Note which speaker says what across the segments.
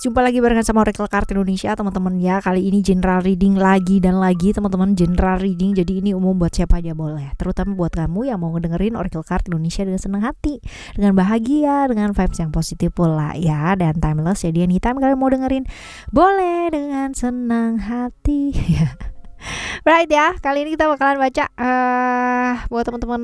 Speaker 1: Jumpa lagi barengan sama Oracle Card Indonesia teman-teman ya. Kali ini general reading lagi dan lagi teman-teman, general reading. Jadi ini umum buat siapa aja boleh, terutama buat kamu yang mau ngedengerin Oracle Card Indonesia dengan senang hati, dengan bahagia, dengan vibes yang positif pula ya. Dan timeless, jadi anytime kalian mau dengerin boleh dengan senang hati ya. Right ya, kali ini kita bakalan baca buat teman-teman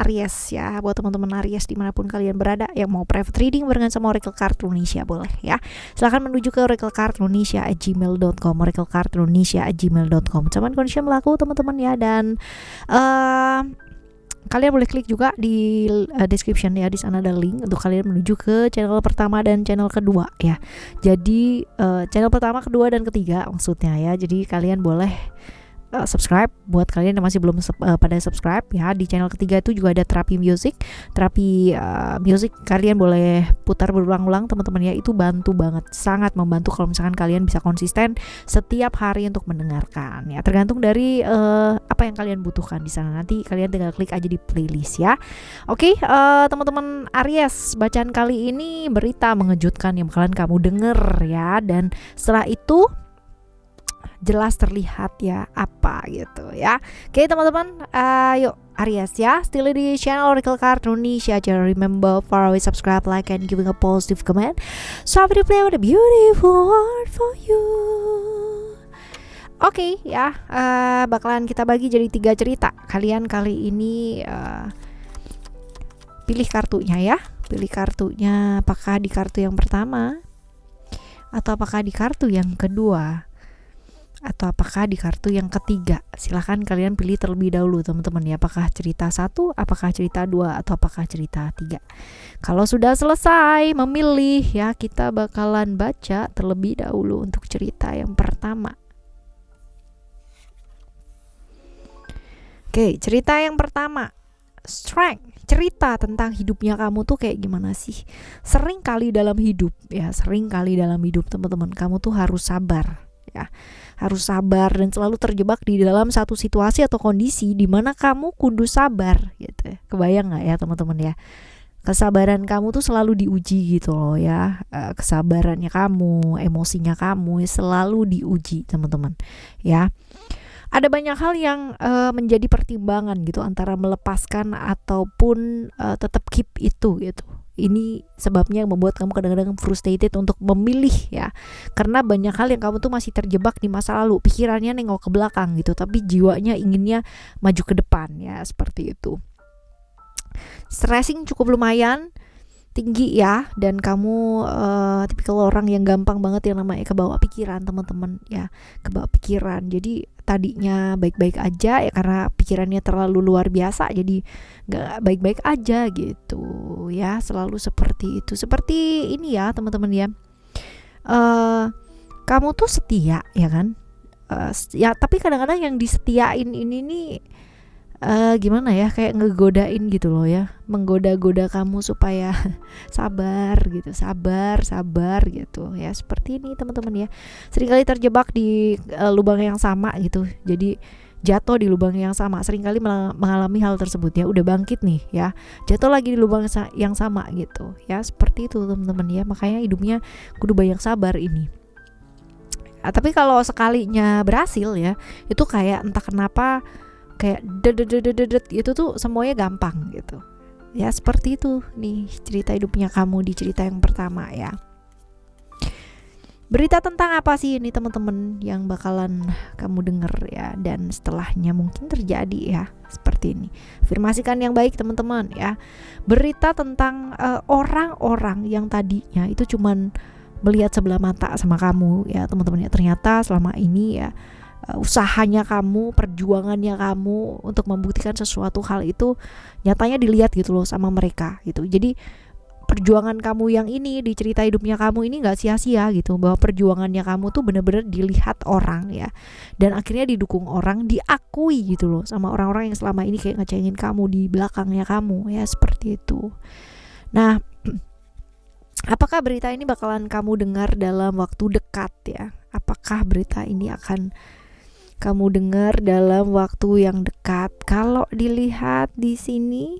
Speaker 1: Aries ya, buat teman-teman Aries dimanapun kalian berada yang mau private reading barengan sama Oracle Card Indonesia boleh ya. Silahkan menuju ke oraclecardindonesia@gmail.com, oraclecardindonesia@gmail.com. Cuman kondisi melaku teman-teman ya, dan kalian boleh klik juga di description ya, di sana ada link untuk kalian menuju ke channel pertama dan channel kedua ya. Jadi channel pertama, kedua dan ketiga maksudnya ya. Jadi kalian boleh subscribe buat kalian yang masih belum pada subscribe ya. Di channel ketiga itu juga ada terapi music kalian boleh putar berulang-ulang teman-teman ya. Itu bantu banget, sangat membantu kalau misalkan kalian bisa konsisten setiap hari untuk mendengarkan ya. Tergantung dari apa yang kalian butuhkan di sana. Nanti kalian tinggal klik aja di playlist ya. Oke, teman-teman Aries, bacaan kali ini berita mengejutkan yang bakalan kamu denger ya. Dan setelah itu jelas terlihat ya apa gitu ya. Oke teman-teman, yuk Aries ya, still di channel Oracle Card Indonesia. Jangan remember follow, subscribe, like, and giving a positive comment. So happy to play with a beautiful word for you. Oke ya, bakalan kita bagi jadi 3 cerita. Kalian kali ini pilih kartunya ya. Pilih kartunya, apakah di kartu yang pertama, atau apakah di kartu yang kedua, atau apakah di kartu yang ketiga. Silahkan kalian pilih terlebih dahulu teman-teman ya. Apakah cerita 1, apakah cerita 2, atau apakah cerita 3. Kalau sudah selesai memilih ya, kita bakalan baca terlebih dahulu untuk cerita yang pertama. Oke, cerita yang pertama, Strength. Cerita tentang hidupnya kamu tuh kayak gimana sih. Sering kali dalam hidup ya, teman-teman, kamu tuh harus sabar ya, harus sabar dan selalu terjebak di dalam satu situasi atau kondisi di mana kamu kudu sabar gitu. Kebayang nggak ya teman-teman ya? Kesabaran kamu tuh selalu diuji gitu loh ya. Kesabarannya kamu, emosinya kamu selalu diuji teman-teman ya. Ada banyak hal yang menjadi pertimbangan gitu antara melepaskan ataupun tetap keep itu gitu. Ini sebabnya yang membuat kamu kadang-kadang frustrated untuk memilih ya. Karena banyak hal yang kamu tuh masih terjebak di masa lalu. Pikirannya nengok ke belakang gitu, tapi jiwanya inginnya maju ke depan ya, seperti itu. Stressing cukup lumayan tinggi ya, dan kamu tipikal orang yang gampang banget yang namanya kebawa pikiran teman-teman ya. Kebawa pikiran. Jadi tadinya baik-baik aja ya, karena pikirannya terlalu luar biasa jadi gak baik-baik aja gitu ya. Selalu seperti itu. Seperti ini ya teman-teman ya, kamu tuh setia ya kan, ya tapi kadang-kadang yang disetiain ini nih gimana ya, kayak ngegodain gitu loh ya, menggoda-goda kamu supaya sabar gitu, sabar gitu ya. Seperti ini teman-teman ya, seringkali terjebak di lubang yang sama gitu, jadi jatuh di lubang yang sama, seringkali mengalami hal tersebut ya. Udah bangkit nih ya, jatuh lagi di lubang yang sama gitu ya. Seperti itu teman-teman ya, makanya hidupnya kudu banyak sabar ini. Tapi kalau sekalinya berhasil ya, itu kayak entah kenapa kayak dedet itu tuh semuanya gampang gitu ya. Seperti itu nih cerita hidupnya kamu di cerita yang pertama ya. Berita tentang apa sih ini teman-teman yang bakalan kamu denger ya, dan setelahnya mungkin terjadi ya, seperti ini. Afirmasikan yang baik teman-teman ya. Berita tentang orang-orang yang tadinya itu cuman melihat sebelah mata sama kamu ya teman-teman ya. Ternyata selama ini ya, usahanya kamu, perjuangannya kamu untuk membuktikan sesuatu hal itu nyatanya dilihat gitu loh sama mereka gitu. Jadi perjuangan kamu yang ini di cerita hidupnya kamu ini gak sia-sia gitu, bahwa perjuangannya kamu tuh bener-bener dilihat orang ya, dan akhirnya didukung orang, diakui gitu loh sama orang-orang yang selama ini kayak ngecengin kamu di belakangnya kamu ya, seperti itu. Nah, apakah berita ini bakalan kamu dengar dalam waktu dekat ya? Apakah berita ini akan kamu dengar dalam waktu yang dekat? Kalau dilihat di sini,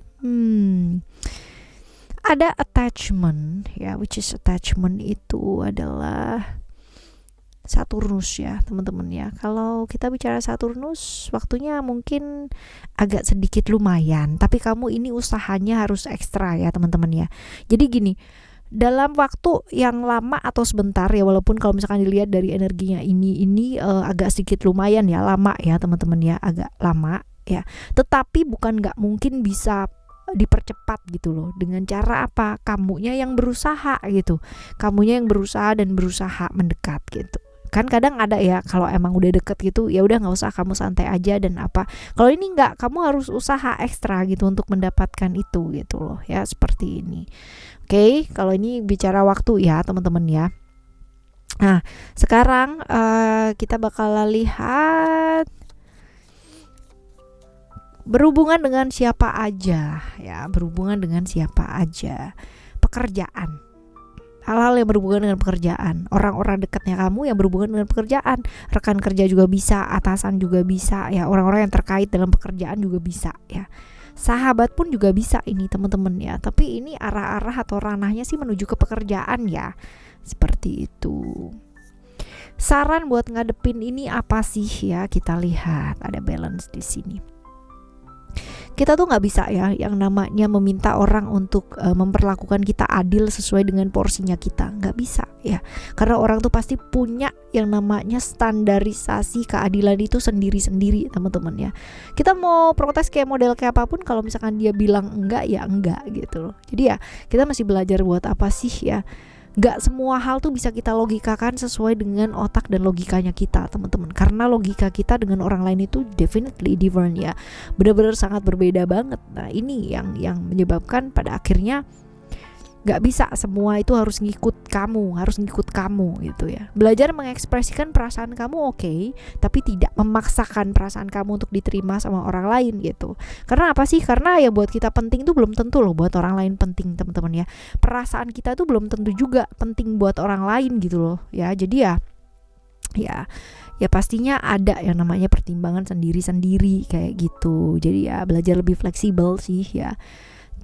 Speaker 1: Ada attachment ya, which is attachment itu adalah Saturnus ya teman-teman ya. Kalau kita bicara Saturnus, waktunya mungkin agak sedikit lumayan, tapi kamu ini usahanya harus ekstra ya teman-teman ya. Jadi gini, dalam waktu yang lama atau sebentar ya, walaupun kalau misalkan dilihat dari energinya ini agak sedikit lumayan ya, lama ya teman-teman ya, agak lama ya. Tetapi bukan nggak mungkin bisa dipercepat gitu loh. Dengan cara apa? Kamunya yang berusaha gitu. Kamunya yang berusaha dan berusaha mendekat gitu. Kan kadang ada ya, kalau emang udah deket gitu ya udah nggak usah, kamu santai aja dan apa. Kalau ini nggak, kamu harus usaha ekstra gitu untuk mendapatkan itu gitu loh ya, seperti ini. Oke, kalau ini bicara waktu ya teman-teman ya. Nah sekarang kita bakal lihat berhubungan dengan siapa aja ya, berhubungan dengan siapa aja. Pekerjaan, hal-hal yang berhubungan dengan pekerjaan, orang-orang dekatnya kamu yang berhubungan dengan pekerjaan, rekan kerja juga bisa, atasan juga bisa ya, orang-orang yang terkait dalam pekerjaan juga bisa ya, sahabat pun juga bisa ini teman-teman ya. Tapi ini arah-arah atau ranahnya sih menuju ke pekerjaan ya, seperti itu. Saran buat ngadepin ini apa sih ya, kita lihat ada balance di sini. Kita tuh nggak bisa ya yang namanya meminta orang untuk memperlakukan kita adil sesuai dengan porsinya kita, nggak bisa ya, karena orang tuh pasti punya yang namanya standarisasi keadilan itu sendiri-sendiri teman-teman ya. Kita mau protes kayak model kayak apapun, kalau misalkan dia bilang enggak ya enggak gitu loh. Jadi ya kita masih belajar buat apa sih ya. Gak semua hal tuh bisa kita logikakan sesuai dengan otak dan logikanya kita teman-teman, karena logika kita dengan orang lain itu definitely different ya, benar-benar sangat berbeda banget. Nah ini yang menyebabkan pada akhirnya gak bisa semua itu harus ngikut kamu gitu ya. Belajar mengekspresikan perasaan kamu oke, tapi tidak memaksakan perasaan kamu untuk diterima sama orang lain gitu. Karena apa sih? Karena ya buat kita penting tuh belum tentu loh buat orang lain penting teman-teman ya. Perasaan kita tuh belum tentu juga penting buat orang lain gitu loh ya. Jadi ya pastinya ada yang namanya pertimbangan sendiri-sendiri kayak gitu. Jadi ya belajar lebih fleksibel sih ya,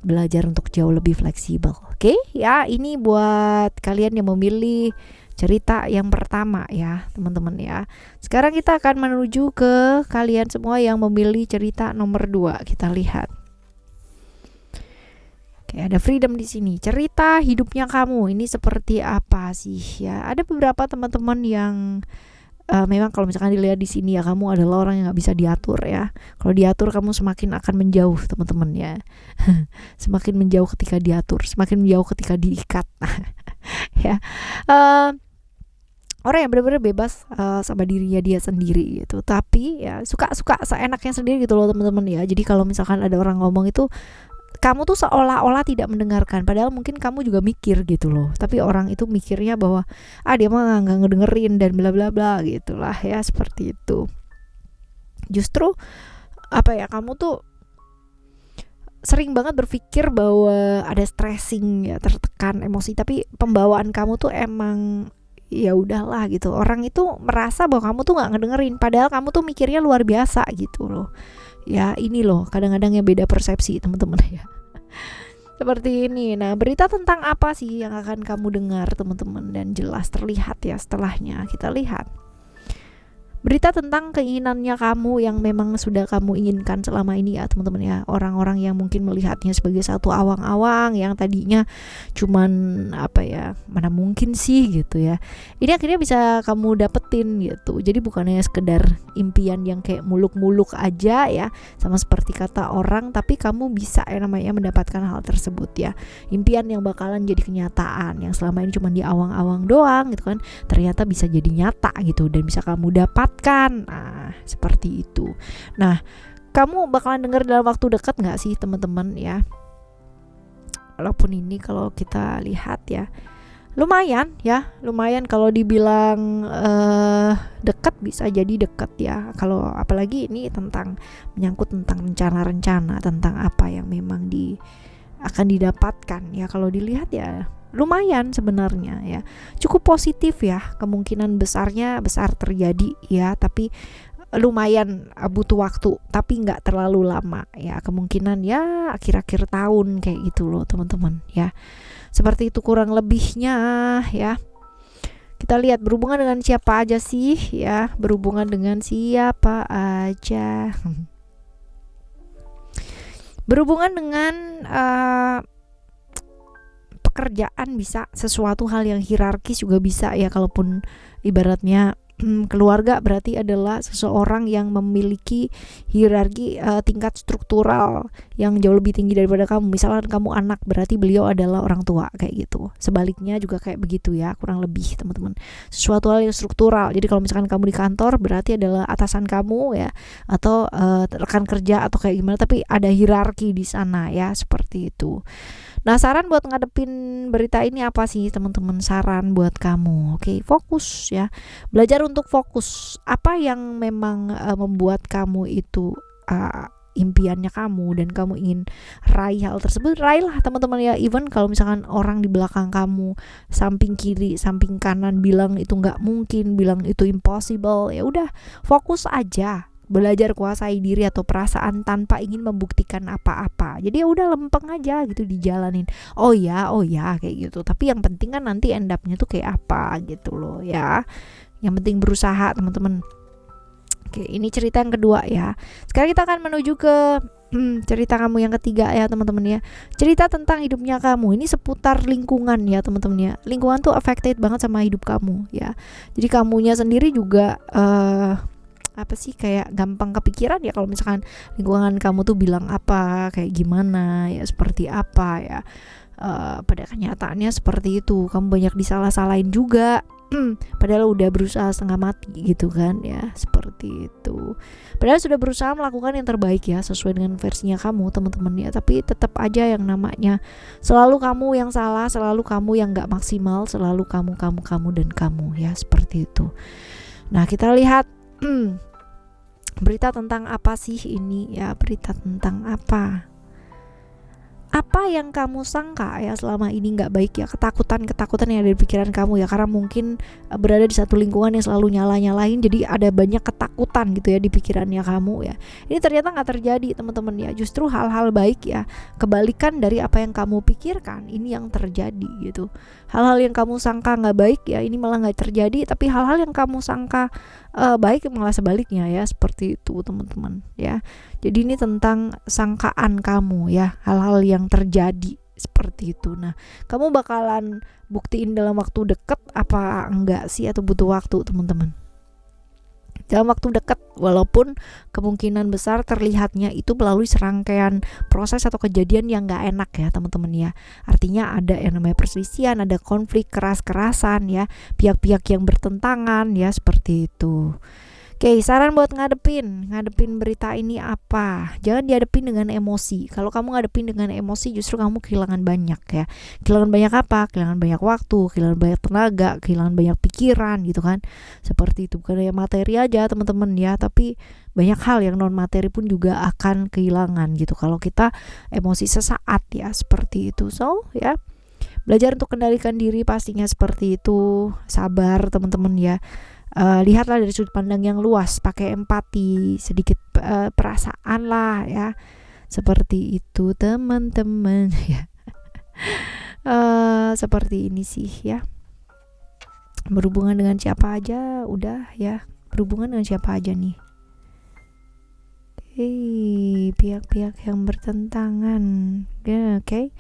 Speaker 1: belajar untuk jauh lebih fleksibel. Oke ya, ini buat kalian yang memilih cerita yang pertama ya teman-teman ya. Sekarang kita akan menuju ke kalian semua yang memilih cerita nomor 2. Kita lihat. Oke, ada freedom di sini. Cerita hidupnya kamu ini seperti apa sih ya? Ada beberapa teman-teman yang memang kalau misalkan dilihat di sini ya, kamu adalah orang yang nggak bisa diatur ya. Kalau diatur kamu semakin akan menjauh teman-teman ya. Semakin menjauh ketika diatur, semakin menjauh ketika diikat. Ya, orang yang benar-benar bebas sama dirinya dia sendiri gitu. Tapi ya suka seenaknya sendiri gitu loh teman-teman ya. Jadi kalau misalkan ada orang ngomong itu, kamu tuh seolah-olah tidak mendengarkan, padahal mungkin kamu juga mikir gitu loh. Tapi orang itu mikirnya bahwa dia mah nggak ngedengerin dan bla bla bla gitulah ya, seperti itu. Justru apa ya, kamu tuh sering banget berpikir bahwa ada stressing ya, tertekan emosi, tapi pembawaan kamu tuh emang ya udahlah gitu. Orang itu merasa bahwa kamu tuh nggak ngedengerin, padahal kamu tuh mikirnya luar biasa gitu loh. Ya ini loh kadang-kadang yang beda persepsi teman-teman ya. Seperti ini. Nah, berita tentang apa sih yang akan kamu dengar teman-teman, dan jelas terlihat ya setelahnya. Kita lihat. Berita tentang keinginannya kamu yang memang sudah kamu inginkan selama ini ya teman-teman ya. Orang-orang yang mungkin melihatnya sebagai satu awang-awang yang tadinya cuman apa ya, mana mungkin sih gitu ya. Ini akhirnya bisa kamu dapetin gitu. Jadi bukannya sekedar impian yang kayak muluk-muluk aja ya, sama seperti kata orang, tapi kamu bisa namanya mendapatkan hal tersebut ya. Impian yang bakalan jadi kenyataan, yang selama ini cuma di awang-awang doang gitu kan, ternyata bisa jadi nyata gitu dan bisa kamu dapat. Nah, seperti itu. Nah, kamu bakalan denger dalam waktu dekat nggak sih teman-teman ya? Walaupun ini kalau kita lihat ya, lumayan kalau dibilang dekat, bisa jadi dekat ya. Kalau apalagi ini menyangkut tentang rencana-rencana tentang apa yang memang akan didapatkan ya. Kalau dilihat ya lumayan sebenarnya ya, cukup positif ya, kemungkinan besar terjadi ya. Tapi lumayan butuh waktu tapi nggak terlalu lama ya, kemungkinan ya akhir-akhir tahun kayak gitu loh teman-teman ya. Seperti itu kurang lebihnya ya. Kita lihat berhubungan dengan siapa aja sih ya, berhubungan dengan siapa aja. Berhubungan dengan pekerjaan bisa, sesuatu hal yang hierarkis juga bisa ya. Kalaupun ibaratnya keluarga berarti adalah seseorang yang memiliki hierarki tingkat struktural yang jauh lebih tinggi daripada kamu. Misalkan kamu anak berarti beliau adalah orang tua kayak gitu. Sebaliknya juga kayak begitu ya, kurang lebih teman-teman. Sesuatu hal yang struktural. Jadi kalau misalkan kamu di kantor berarti adalah atasan kamu ya, atau rekan kerja atau kayak gimana, tapi ada hierarki di sana ya, seperti itu. Nah, saran buat ngadepin berita ini apa sih teman-teman? Saran buat kamu, oke, fokus ya. Belajar untuk fokus. Apa yang memang membuat kamu itu impiannya kamu dan kamu ingin raih hal tersebut, raihlah teman-teman ya. Even kalau misalkan orang di belakang kamu, samping kiri, samping kanan bilang itu nggak mungkin, bilang itu impossible, ya udah fokus aja. Belajar kuasai diri atau perasaan tanpa ingin membuktikan apa-apa. Jadi ya udah lempeng aja gitu dijalanin. Oh ya kayak gitu. Tapi yang penting kan nanti end up-nya tuh kayak apa gitu loh ya. Yang penting berusaha teman-teman. Oke, ini cerita yang kedua ya. Sekarang kita akan menuju ke cerita kamu yang ketiga ya teman-teman ya. Cerita tentang hidupnya kamu. Ini seputar lingkungan ya teman-teman ya. Lingkungan tuh affected banget sama hidup kamu ya. Jadi kamunya sendiri juga apa sih, kayak gampang kepikiran ya kalau misalkan lingkungan kamu tuh bilang apa, kayak gimana ya, seperti apa ya. Pada kenyataannya seperti itu, kamu banyak disalah-salahin juga. Padahal udah berusaha setengah mati gitu kan ya, seperti itu. Padahal sudah berusaha melakukan yang terbaik ya, sesuai dengan versinya kamu teman-teman ya. Tapi tetap aja yang namanya selalu kamu yang salah, selalu kamu yang gak maksimal, selalu kamu dan kamu ya, seperti itu. Nah, kita lihat berita tentang apa sih ini ya, berita tentang apa yang kamu sangka ya selama ini nggak baik ya, ketakutan yang ada di pikiran kamu ya, karena mungkin berada di satu lingkungan yang selalu nyalain, jadi ada banyak ketakutan gitu ya di pikirannya kamu ya. Ini ternyata nggak terjadi teman-teman ya, justru hal-hal baik ya, kebalikan dari apa yang kamu pikirkan ini yang terjadi gitu. Hal-hal yang kamu sangka nggak baik ya, ini malah nggak terjadi, tapi hal-hal yang kamu sangka baik malah sebaliknya ya, seperti itu teman-teman ya. Jadi ini tentang sangkaan kamu ya, hal-hal yang terjadi seperti itu. Nah, kamu bakalan buktiin dalam waktu dekat apa enggak sih, atau butuh waktu teman-teman? Dalam waktu dekat, walaupun kemungkinan besar terlihatnya itu melalui serangkaian proses atau kejadian yang gak enak ya teman-teman ya. Artinya ada yang namanya perselisihan, ada konflik keras-kerasan ya, pihak-pihak yang bertentangan ya, seperti itu. Oke, saran buat ngadepin berita ini apa? Jangan dihadapin dengan emosi. Kalau kamu ngadepin dengan emosi, justru kamu kehilangan banyak ya. Kehilangan banyak apa? Kehilangan banyak waktu, kehilangan banyak tenaga, kehilangan banyak pikiran gitu kan. Seperti itu. Bukan hanya materi aja teman-teman ya, tapi banyak hal yang non materi pun juga akan kehilangan gitu kalau kita emosi sesaat ya, seperti itu. So ya, belajar untuk kendalikan diri pastinya seperti itu. Sabar teman-teman ya. Lihatlah dari sudut pandang yang luas, pakai empati, sedikit perasaan lah ya, seperti itu teman-teman ya. Seperti ini sih ya. Berhubungan dengan siapa aja udah ya, berhubungan dengan siapa aja nih. Pihak-pihak yang bertentangan ya, oke.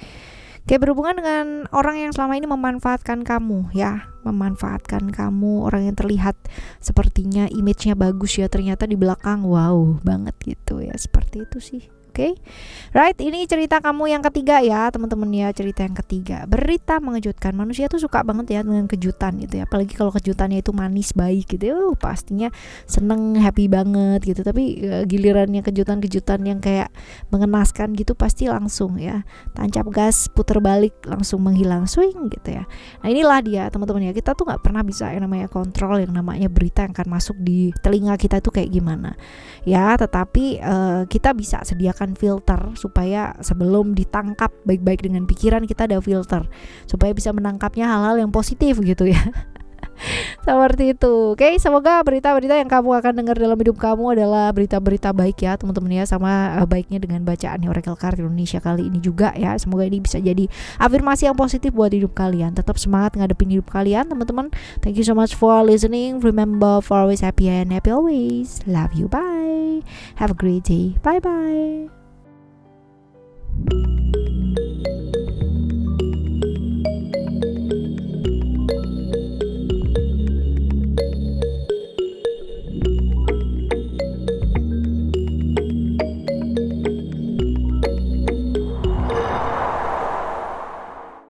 Speaker 1: Kayak berhubungan dengan orang yang selama ini memanfaatkan kamu ya, memanfaatkan kamu, orang yang terlihat sepertinya image-nya bagus ya, ternyata di belakang wow banget gitu ya, seperti itu sih. Oke, right, ini cerita kamu yang ketiga ya teman-teman ya, cerita yang ketiga, berita mengejutkan. Manusia tuh suka banget ya dengan kejutan gitu ya, apalagi kalau kejutannya itu manis baik gitu, pastinya seneng, happy banget gitu. Tapi gilirannya kejutan-kejutan yang kayak mengenaskan gitu, pasti langsung ya tancap gas, puter balik, langsung menghilang, swing gitu ya. Nah, inilah dia teman-teman ya, kita tuh nggak pernah bisa yang namanya kontrol yang namanya berita yang akan masuk di telinga kita itu kayak gimana ya, tetapi kita bisa sediakan filter supaya sebelum ditangkap baik-baik dengan pikiran, kita ada filter supaya bisa menangkapnya hal-hal yang positif gitu ya. Seperti itu. Oke, semoga berita-berita yang kamu akan dengar dalam hidup kamu adalah berita-berita baik ya teman-teman ya. Sama baiknya dengan bacaan Oracle Card Indonesia kali ini juga ya. Semoga ini bisa jadi afirmasi yang positif buat hidup kalian. Tetap semangat ngadepin hidup kalian teman-teman. Thank you so much for listening. Remember for always happy and happy always. Love you, bye. Have a great day. Bye bye.